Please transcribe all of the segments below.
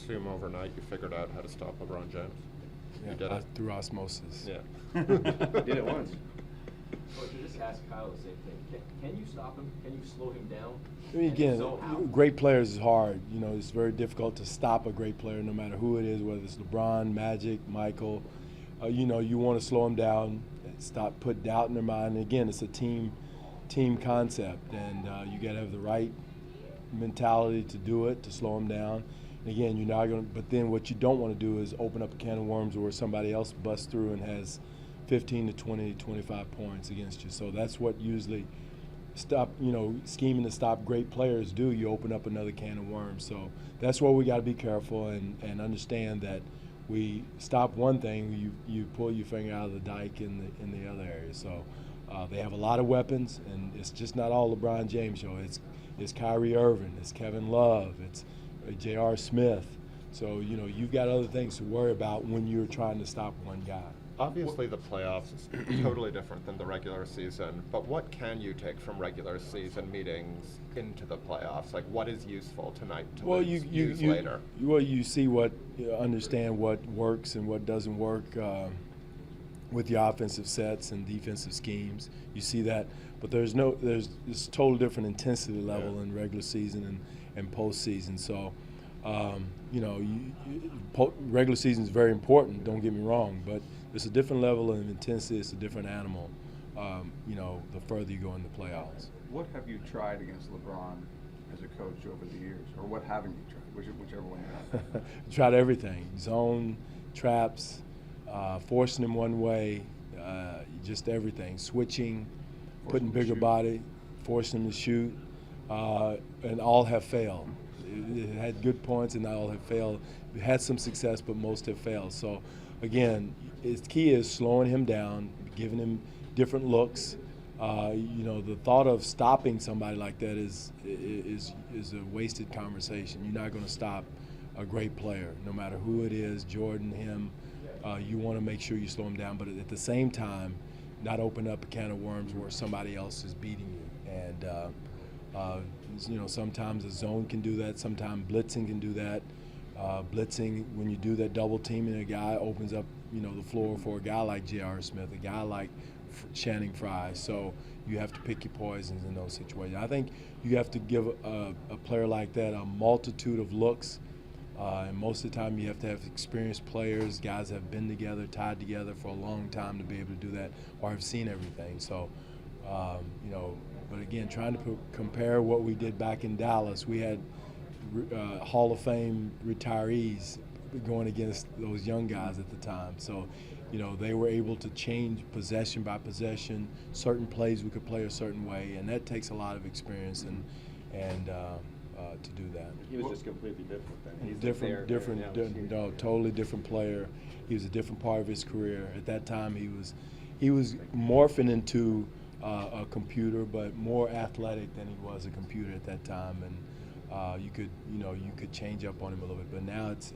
assume overnight you figured out how to stop LeBron James? Yeah, You did it? through osmosis. Yeah. Did it once. Coach, you just asked Kyle the same thing. Can you stop him? Can you slow him down? I mean, And again, if so, how? great players is hard. You know, it's very difficult to stop a great player, no matter who it is, whether it's LeBron, Magic, Michael. You know, you want to slow them down, stop, put doubt in their mind. And again, it's a team concept, and you got to have the right mentality to do it, to slow them down. And again, you're not going to. But then, what you don't want to do is open up a can of worms where somebody else busts through and has 15 to 20, 25 points against you. So that's what usually scheming to stop great players do. You open up another can of worms. So that's where we got to be careful and understand that we stop one thing, you pull your finger out of the dike in the other area. So they have a lot of weapons, and it's just not all LeBron James show. It's Kyrie Irving, it's Kevin Love, it's J.R. Smith. So you've got other things to worry about when you're trying to stop one guy. Obviously, the playoffs is totally different than the regular season, but what can you take from regular season meetings into the playoffs? Like, what is useful tonight to use later? Well, you see understand what works and what doesn't work with the offensive sets and defensive schemes. You see that, but there's this total different intensity level in regular season and postseason. So, regular season is very important. Don't get me wrong, but it's a different level of intensity. It's a different animal. The further you go in the playoffs. What have you tried against LeBron as a coach over the years, or what haven't you tried? Whichever one you have. Tried everything: zone, traps, forcing him one way, just everything. Switching, putting bigger body, forcing him to shoot, and all have failed. It had good points, and all have failed. It had some success, but most have failed. So, again, the key is slowing him down, giving him different looks. The thought of stopping somebody like that is a wasted conversation. You're not going to stop a great player, no matter who it is, Jordan, him. You want to make sure you slow him down, but at the same time, not open up a can of worms where somebody else is beating you. And sometimes a zone can do that. Sometimes blitzing can do that. Blitzing, when you do that double teaming, a guy opens up, the floor for a guy like J.R. Smith, a guy like Channing Frye. So you have to pick your poisons in those situations. I think you have to give a player like that a multitude of looks. And most of the time you have to have experienced players, guys that have been together, tied together for a long time to be able to do that or have seen everything. So, but again, trying to compare what we did back in Dallas, we had Hall of Fame retirees going against those young guys at the time. So, they were able to change possession by possession. Certain plays we could play a certain way, and that takes a lot of experience and to do that. He was just completely different then. He's Totally different player. He was a different part of his career. At that time, he was morphing into a computer, but more athletic than he was a computer at that time. And you could change up on him a little bit, but now it's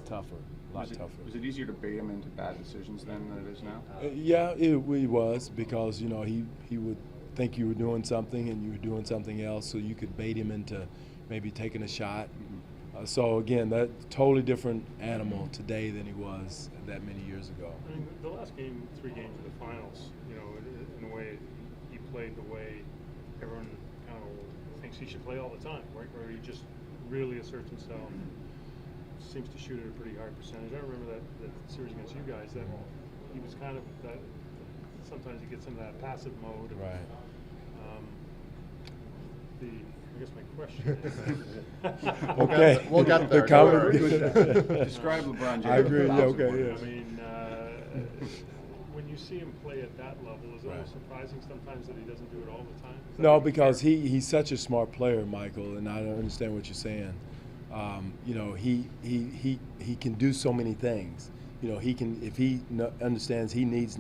tougher, a lot tougher. Was it easier to bait him into bad decisions then than it is now? Yeah, it was, because he would think you were doing something and you were doing something else, so you could bait him into maybe taking a shot. So again, that totally different animal today than he was that many years ago. I mean, the last game, 3 games of the finals, in a way, he played the way everyone kind of thinks he should play all the time, right? Where he just really asserts himself, seems to shoot at a pretty high percentage. I remember that series against you guys, that he was kind of that. Sometimes he gets into that passive mode. Right. I guess my question is. Okay. We'll get there. Describe LeBron James. I agree. Yeah, Okay. I Yes. mean, when you see him play at that level, is it almost surprising sometimes that he doesn't do it all the time? No, because he's such a smart player, Michael, and I don't understand what you're saying. He can do so many things. He can, if he understands he needs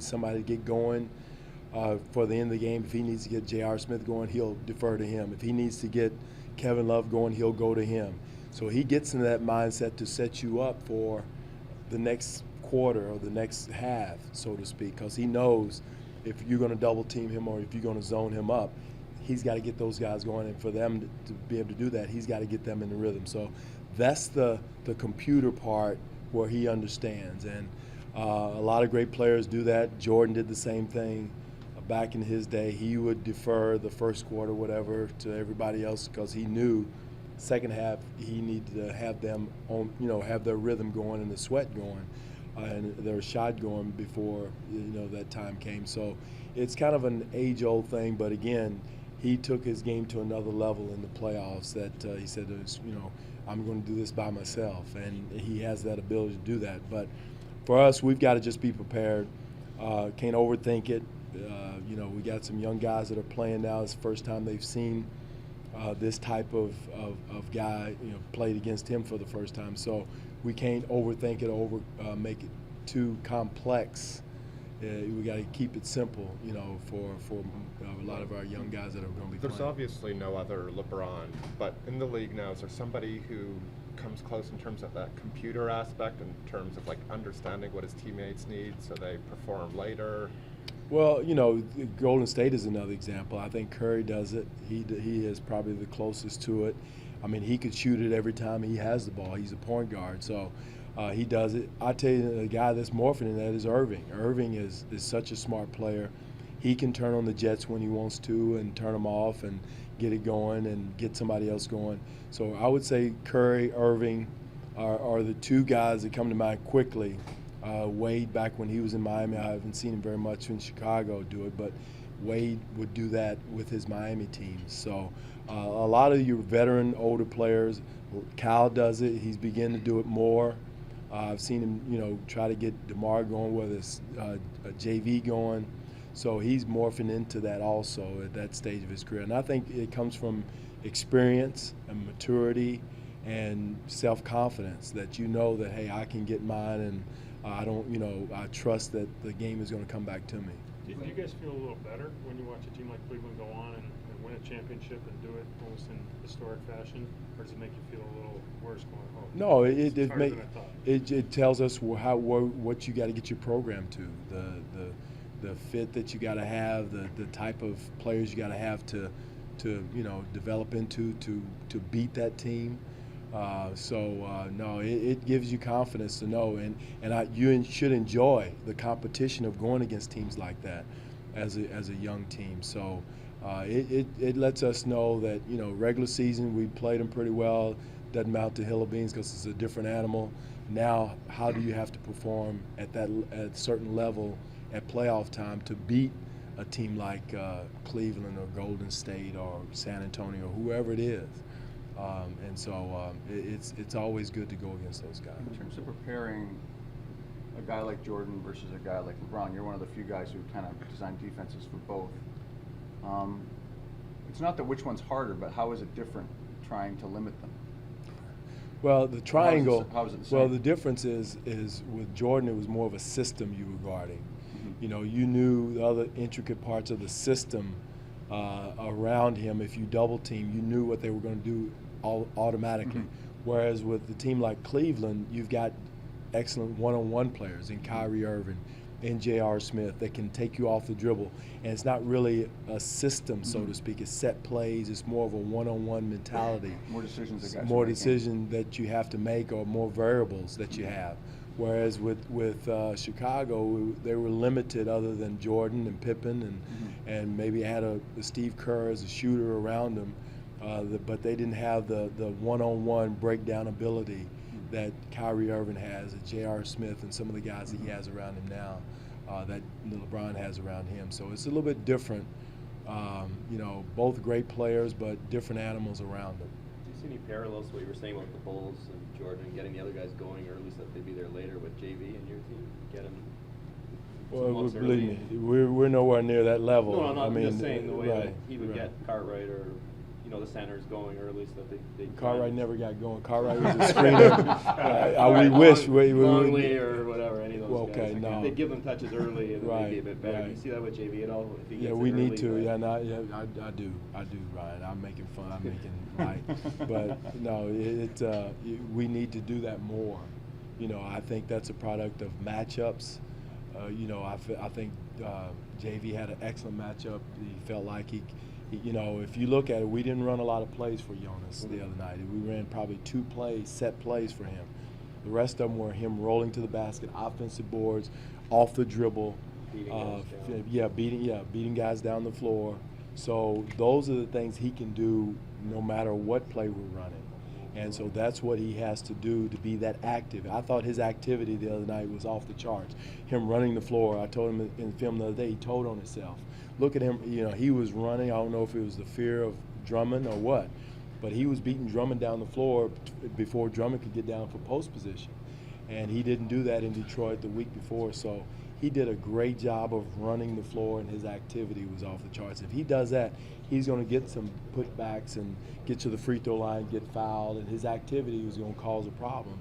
somebody to get going for the end of the game. If he needs to get J.R. Smith going, he'll defer to him. If he needs to get Kevin Love going, he'll go to him. So he gets into that mindset to set you up for the next quarter or the next half, so to speak, because he knows if you're going to double team him or if you're going to zone him up, he's got to get those guys going, and for them to be able to do that, he's got to get them in the rhythm. So That's the computer part where he understands. And a lot of great players do that. Jordan did the same thing. Back in his day, he would defer the first quarter, whatever, to everybody else because he knew second half he needed to have them on, have their rhythm going and the sweat going and their shot going before, that time came. So it's kind of an age-old thing, but again, he took his game to another level in the playoffs that he said, I'm going to do this by myself, and he has that ability to do that. But for us, we've got to just be prepared. Can't overthink it. We got some young guys that are playing now. It's the first time they've seen this type of guy, played against him for the first time. So we can't overthink it or make it too complex. We got to keep it simple, for a lot of our young guys that are going to be There's playing. obviously no other LeBron, but in the league now, is there somebody who comes close in terms of that computer aspect, in terms of understanding what his teammates need so they perform later? Well, Golden State is another example. I think Curry does it. He is probably the closest to it. I mean, he could shoot it every time he has the ball. He's a point guard, so he does it. I tell you, the guy that's morphing in that is Irving. Irving is such a smart player. He can turn on the jets when he wants to and turn them off and get it going and get somebody else going. So I would say Curry, Irving are the two guys that come to mind quickly. Wade, back when he was in Miami, I haven't seen him very much in Chicago do it, but Wade would do that with his Miami team. So a lot of your veteran, older players, Kyle does it. He's beginning to do it more. I've seen him, try to get DeMar going, whether it's a JV going. So he's morphing into that also at that stage of his career. And I think it comes from experience and maturity and self-confidence that that, hey, I can get mine and I don't, I trust that the game is going to come back to me. Do you guys feel a little better when you watch a team like Cleveland go on and win a championship and do it almost in historic fashion, or does it make you feel a little worse going home? No, it tells us what you got to get your program to, the fit that you got to have, the type of players you got to have to develop into to beat that team. No, it gives you confidence to know, and you should enjoy the competition of going against teams like that as a young team. So it lets us know that regular season we played them pretty well. Doesn't mount to hill of beans because it's a different animal. Now, how do you have to perform at a certain level at playoff time to beat a team like Cleveland or Golden State or San Antonio or whoever it is? It's always good to go against those guys. In terms of preparing a guy like Jordan versus a guy like LeBron, you're one of the few guys who kind of design defenses for both. It's not that which one's harder, but how is it different trying to limit them? Well, the triangle. How is it the same? Well, the difference is with Jordan, it was more of a system you were guarding. Mm-hmm. You knew the other intricate parts of the system around him. If you double team, you knew what they were going to do automatically. Mm-hmm. Whereas with the team like Cleveland, you've got excellent one-on-one players in Kyrie Irving and J.R. Smith that can take you off the dribble. And it's not really a system, so to speak. It's set plays. It's more of a one-on-one mentality. More decisions that guys more decisions that you have to make, or more variables that you have. Whereas with Chicago, they were limited other than Jordan and Pippen and maybe had a Steve Kerr as a shooter around them. But they didn't have the one-on-one breakdown ability that Kyrie Irving has, that J.R. Smith and some of the guys that he has around him now, that LeBron has around him. So it's a little bit different. Both great players, but different animals around them. Do you see any parallels to what you were saying about the Bulls and Jordan and getting the other guys going, or at least that they'd be there later with JV and your team? Get them. Well, believe me, we're nowhere near that level. No, I'm not. I mean, just saying the way that he would right. get Cartwright or the centers going, or at least that they Cartwright never got going. Cartwright was a screener. We wish we Longley or whatever, any of those guys. Okay, no. They'd give them touches early and right, they'd be a bit better. Right. Do you see that with JV at all? If he gets we early, need to. I do, Ryan. I'm making fun. I'm making light. But no, we need to do that more. I think that's a product of matchups. I think JV had an excellent matchup. He felt like You know, if you look at it, we didn't run a lot of plays for Jonas the other night. We ran probably 2 set plays for him. The rest of them were him rolling to the basket, offensive boards, off the dribble, beating guys down the floor. So those are the things he can do no matter what play we're running. And so that's what he has to do to be that active. I thought his activity the other night was off the charts. Him running the floor, I told him in film the other day, he told on himself. Look at him, you know, he was running. I don't know if it was the fear of Drummond or what, but he was beating Drummond down the floor before Drummond could get down for post position. And he didn't do that in Detroit the week before, so he did a great job of running the floor, and his activity was off the charts. If he does that, he's going to get some putbacks and get to the free throw line, get fouled, and his activity was going to cause a problem.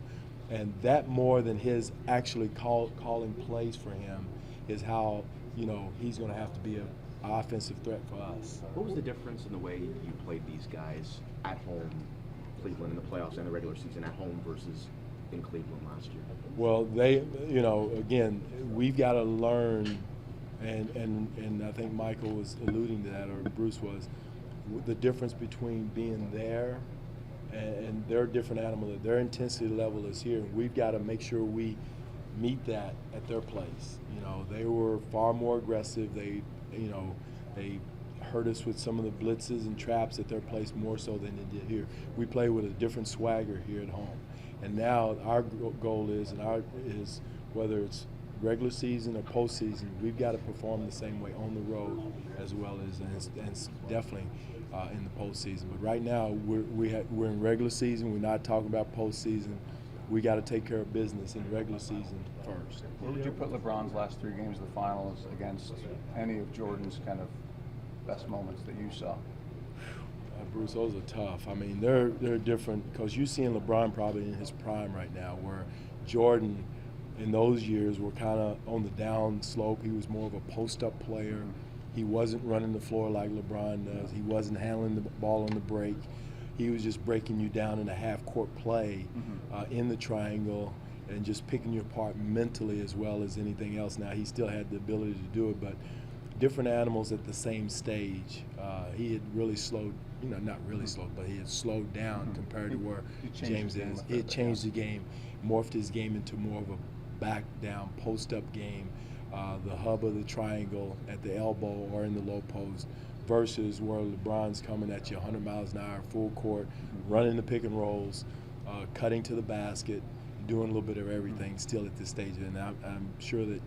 And that more than his actually calling plays for him is how, you know, he's going to have to be an offensive threat for us. What was the difference in the way you played these guys at home, Cleveland in the playoffs and the regular season at home versus in Cleveland last year? Well, they, you know, again, we've got to learn, and I think Michael was alluding to that, or Bruce was, the difference between being there and they're a different animal. Their intensity level is here. We've got to make sure we meet that at their place. You know, they were far more aggressive. They, you know, they hurt us with some of the blitzes and traps at their place more so than they did here. We play with a different swagger here at home. And now our goal is, whether it's regular season or postseason, we've got to perform the same way on the road as well as and definitely in the postseason. But right now we're in regular season. We're not talking about postseason. We got to take care of business in regular season first. Where would you put LeBron's last 3 games of the finals against any of Jordan's kind of best moments that you saw? Bruce, those are tough. I mean, they're different because you're seeing LeBron probably in his prime right now, where Jordan in those years were kind of on the down slope. He was more of a post-up player. He wasn't running the floor like LeBron does. He wasn't handling the ball on the break. He was just breaking you down in a half-court play in the triangle and just picking you apart mentally as well as anything else. Now, he still had the ability to do it, but different animals at the same stage. He had really slowed, you know, not really slowed, but he had slowed down compared to where James is. He had changed the game, morphed his game into more of a back-down, post-up game, the hub of the triangle at the elbow or in the low post, versus where LeBron's coming at you 100 miles an hour, full court, running the pick and rolls, cutting to the basket, doing a little bit of everything still at this stage. And I'm sure that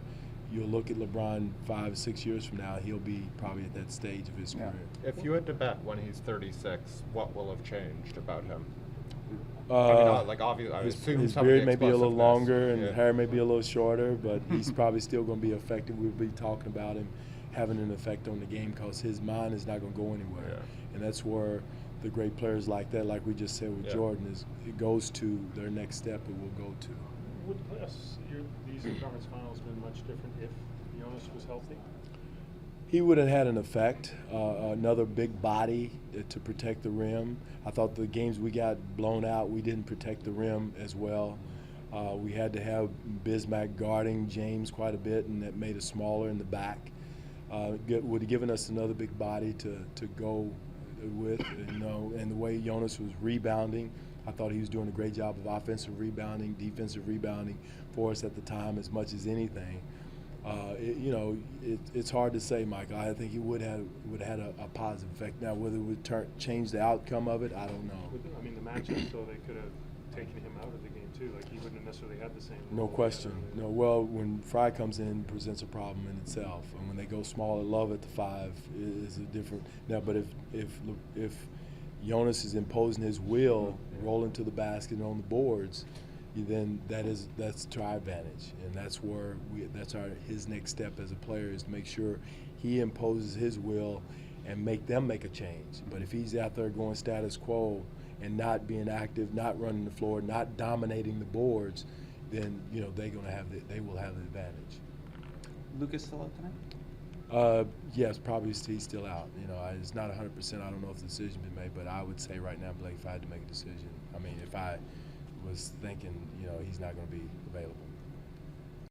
you'll look at LeBron 5, 6 years from now, he'll be probably at that stage of his career. If you had to bet when he's 36, what will have changed about him? I mean, obviously, his beard may be a little longer and hair may be a little shorter, but he's probably still going to be effective. We'll be talking about him having an effect on the game because his mind is not going to go anywhere. Yeah. And that's where the great players like that, like we just said with Jordan, is it goes to their next step it will go to. Would these conference finals been much different if Jonas was healthy? He would have had an effect, another big body to protect the rim. I thought the games we got blown out, we didn't protect the rim as well. We had to have Bismack guarding James quite a bit, and that made us smaller in the back. Would have given us another big body to go with, you know, and the way Jonas was rebounding, I thought he was doing a great job of offensive rebounding, defensive rebounding for us at the time as much as anything. It's hard to say, Michael. I think he would have had a positive effect. Now, whether it would change the outcome of it, I don't know. I mean, the matchup, so they could have taken him out of the game too. Like he wouldn't have necessarily had the same. No question. No. Well, when Fry comes in, presents a problem in itself, and when they go small at Love at the 5 is a different. Now, but if Jonas is imposing his will, rolling to the basket and on the boards, then that's to our advantage, and that's where his next step as a player is to make sure he imposes his will and make them make a change. But if he's out there going status quo and not being active, not running the floor, not dominating the boards, then they will have the advantage. Lucas still out tonight? Yes, probably he's still out. It's not 100%. I don't know if the decision's been made, but I would say right now, Blake, if I had to make a decision, if I was thinking, he's not going to be available.